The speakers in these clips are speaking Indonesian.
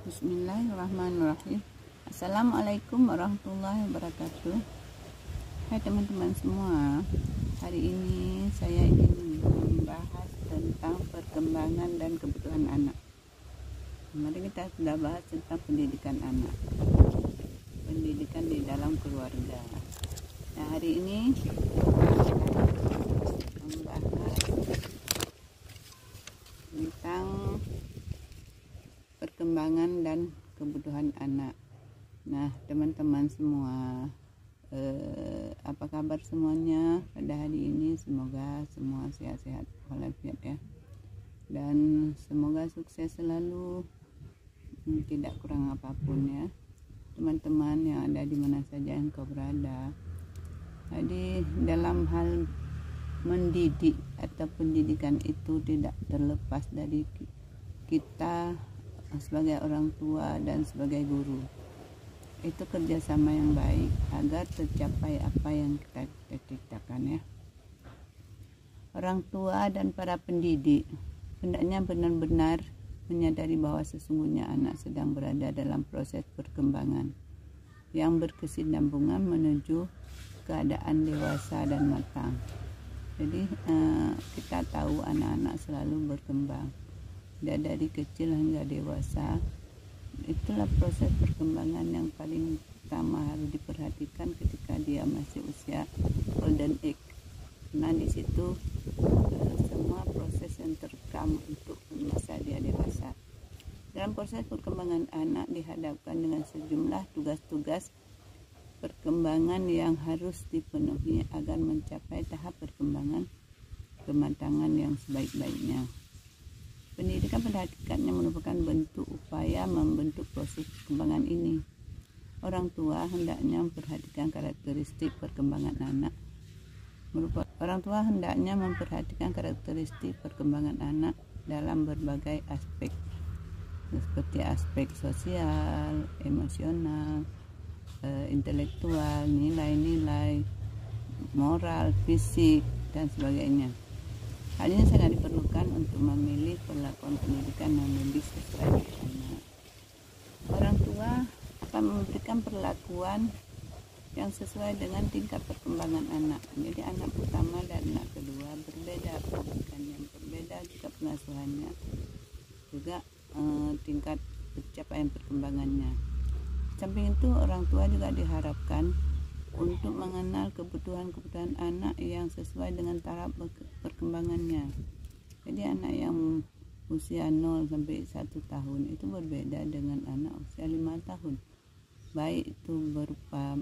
Bismillahirrahmanirrahim. Assalamualaikum warahmatullahi wabarakatuh. Hai teman-teman semua, hari ini saya ingin membahas tentang perkembangan dan kebutuhan anak. Kemarin kita sudah bahas tentang pendidikan anak, pendidikan di dalam keluarga. Nah, hari ini membahas tentang perkembangan dan kebutuhan anak. Nah, teman-teman semua, apa kabar semuanya pada hari ini? Semoga semua sehat-sehat walafiat ya, dan semoga sukses selalu, tidak kurang apapun ya teman-teman yang ada di mana saja engkau berada. Jadi dalam hal mendidik atau pendidikan itu tidak terlepas dari kita sebagai orang tua dan sebagai guru. Itu kerjasama yang baik agar tercapai apa yang kita cita-citakan ya. Orang tua dan para pendidik hendaknya benar-benar menyadari bahwa sesungguhnya anak sedang berada dalam proses perkembangan yang berkesinambungan menuju keadaan dewasa dan matang. Jadi kita tahu anak-anak selalu berkembang dari kecil hingga dewasa. Itulah proses perkembangan yang paling pertama harus diperhatikan ketika dia masih usia golden age. Nah, di situ semua proses yang terekam untuk masa dia dewasa. Dalam proses perkembangan anak dihadapkan dengan sejumlah tugas-tugas perkembangan yang harus dipenuhi agar mencapai tahap perkembangan kematangan yang sebaik-baiknya. Pendidikan pada hakikatnya merupakan bentuk upaya membentuk proses perkembangan ini. Orang tua hendaknya memperhatikan karakteristik perkembangan anak. Dalam berbagai aspek, seperti aspek sosial, emosional, intelektual, nilai-nilai, moral, fisik, dan sebagainya. Hal ini sangat diperlukan untuk memilih perlakuan pendidikan yang lebih sesuai dengan anak. Orang tua akan memberikan perlakuan yang sesuai dengan tingkat perkembangan anak. Jadi anak pertama dan anak kedua berbeda pendidikannya, berbeda juga pengasuhannya, juga tingkat pencapaian perkembangannya. Samping itu, orang tua juga diharapkan untuk mengenal kebutuhan-kebutuhan anak yang sesuai dengan taraf perkembangannya. Jadi anak yang usia 0 sampai 1 tahun itu berbeda dengan anak usia 5 tahun. Baik itu berupa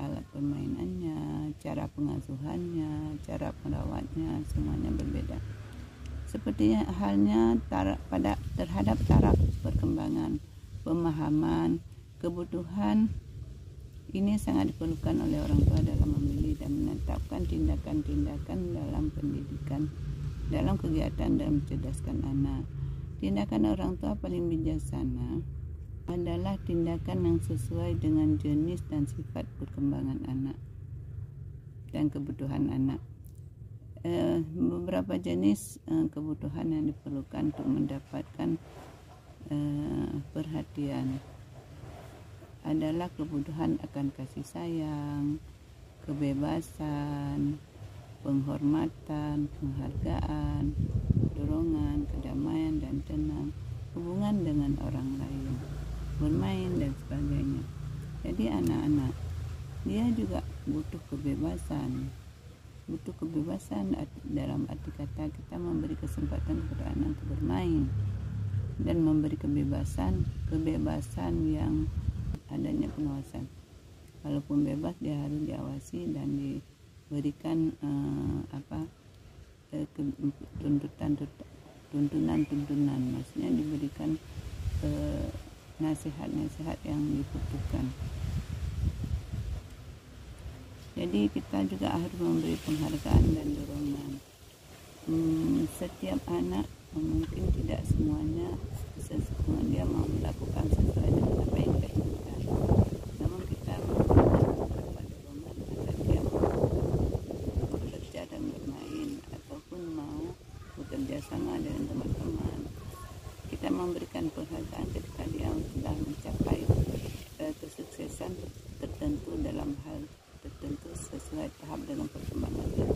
alat permainannya, cara pengasuhannya, cara merawatnya, semuanya berbeda. Seperti halnya terhadap taraf perkembangan, pemahaman, kebutuhan. Ini sangat diperlukan oleh orang tua dalam memilih dan menetapkan tindakan-tindakan dalam pendidikan, dalam kegiatan dan mencerdaskan anak. Tindakan orang tua paling bijaksana adalah tindakan yang sesuai dengan jenis dan sifat perkembangan anak dan kebutuhan anak. Beberapa jenis kebutuhan yang diperlukan untuk mendapatkan perhatian adalah kebutuhan akan kasih sayang, kebebasan, penghormatan, penghargaan, dorongan, kedamaian dan tenang, hubungan dengan orang lain, bermain dan sebagainya. Jadi anak-anak dia juga butuh kebebasan dalam arti kata kita memberi kesempatan kepada anak untuk bermain dan memberi kebebasan yang adanya pengawasan. Walaupun bebas, dia harus diawasi dan diberikan tuntunan, maksudnya diberikan nasihat-nasihat yang dibutuhkan. Jadi kita juga harus memberi penghargaan dan dorongan. Setiap anak mungkin tidak semuanya dia mau melakukan sesuai dengan apa yang kita inginkan, namun kita memberikan beberapa dorongan agar dia mau bekerja dan bermain ataupun mau bekerja sama dengan teman-teman. Kita memberi berikan penghargaan ketika dia sudah mencapai kesuksesan tertentu dalam hal tertentu sesuai tahap dalam perkembangan dia.